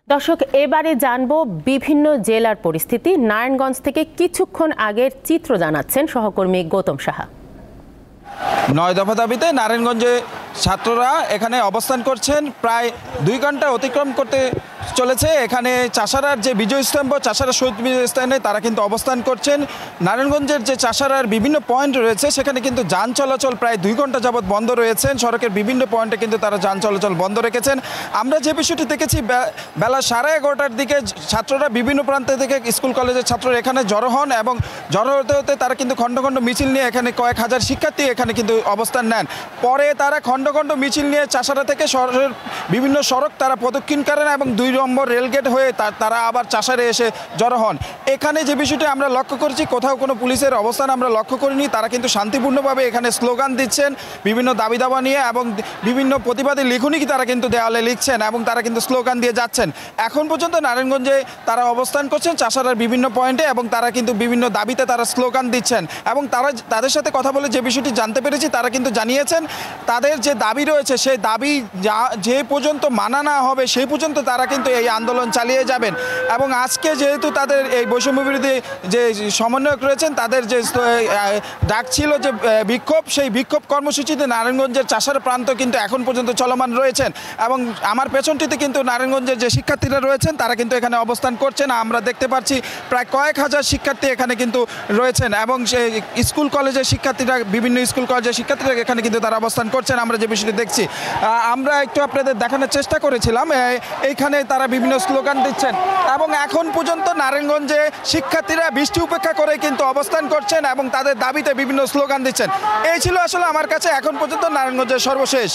দর্শক, এবারে জানবো বিভিন্ন জেলার পরিস্থিতি। নারায়ণগঞ্জ থেকে কিছুক্ষণ আগের চিত্র জানাচ্ছেন সহকর্মী গৌতম সাহা। ৯ দফা দাবিতে নারায়ণগঞ্জে ছাত্ররা এখানে অবস্থান করছেন। প্রায় 2 ঘন্টা অতিক্রম করতে চলেছে। এখানে চাষারার যে বিজয়স্তম্ভ, চাষারা শহীদ স্থানে তারা কিন্তু অবস্থান করছেন। নারায়ণগঞ্জের যে চাষারার বিভিন্ন পয়েন্ট রয়েছে সেখানে কিন্তু যান চলাচল প্রায় 2 ঘন্টা যাবৎ বন্ধ রয়েছেন। সড়কের বিভিন্ন পয়েন্টে কিন্তু তারা যান চলাচল বন্ধ রেখেছেন। আমরা যে বিষয়টি দেখেছি, বেলা 11:30টার দিকে ছাত্ররা বিভিন্ন প্রান্ত থেকে, স্কুল কলেজের ছাত্ররা এখানে জড়ো হন এবং জড়ো হতে হতে তারা কিন্তু খণ্ড খণ্ড মিছিল নিয়ে এখানে কয়েক হাজার শিক্ষার্থী এখানে কিন্তু অবস্থান নেন। পরে তারা খণ্ড খণ্ড মিছিল নিয়ে চাষারা থেকে শহরের বিভিন্ন সড়ক তারা প্রদক্ষিণ করেন এবং 2 নম্বর রেলগেট হয়ে তারা আবার চাষারে এসে জড়ো হন। এখানে যে বিষয়টি আমরা লক্ষ্য করেছি, কোথাও কোনো পুলিশের অবস্থান আমরা লক্ষ্য করিনি। তারা কিন্তু শান্তিপূর্ণভাবে এখানে স্লোগান দিচ্ছেন বিভিন্ন দাবি দাবা নিয়ে এবং বিভিন্ন প্রতিবাদী লিখনই তারা কিন্তু দেওয়ালে লিখছেন এবং তারা কিন্তু স্লোগান দিয়ে যাচ্ছেন। এখন পর্যন্ত নারায়ণগঞ্জে তারা অবস্থান করছেন চাষারার বিভিন্ন পয়েন্টে এবং তারা কিন্তু বিভিন্ন দাবিতে তারা স্লোগান দিচ্ছেন এবং তাদের সাথে কথা বলে যে বিষয়টি জানতে পেরেছি, তারা কিন্তু জানিয়েছেন তাদের যে দাবি রয়েছে সেই দাবি যে পর্যন্ত মানা না হবে সেই পর্যন্ত তারা কিন্তু এই আন্দোলন চালিয়ে যাবেন। এবং আজকে যেহেতু তাদের এই বৈষম্য বিরোধী যে সমন্বয়ক রয়েছেন তাদের যে ডাক ছিল যে বিক্ষোভ, সেই বিক্ষোভ কর্মসূচিতে নারায়ণগঞ্জের চাষার প্রান্ত কিন্তু এখন পর্যন্ত চলমান রয়েছেন এবং আমার পেছনটিতে কিন্তু নারায়ণগঞ্জের যে শিক্ষার্থীরা রয়েছেন তারা কিন্তু এখানে অবস্থান করছেন। আমরা দেখতে পাচ্ছি প্রায় কয়েক হাজার শিক্ষার্থী এখানে কিন্তু রয়েছেন এবং সেই স্কুল কলেজের শিক্ষার্থীরা, বিভিন্ন স্কুল কলেজের শিক্ষার্থীরা এখানে কিন্তু তারা অবস্থান করছেন। আমরা যে বিষয়টি দেখছি, আমরা একটু আপনাদের দেখানোর চেষ্টা করেছিলাম। এইখানে তারা বিভিন্ন স্লোগান দিচ্ছেন এবং এখন পর্যন্ত নারায়ণগঞ্জে শিক্ষার্থীরা বৃষ্টি উপেক্ষা করে কিন্তু অবস্থান করছেন এবং তাদের দাবিতে বিভিন্ন স্লোগান দিচ্ছেন। এই ছিল আসলে আমার কাছে এখন পর্যন্ত নারায়ণগঞ্জের সর্বশেষ।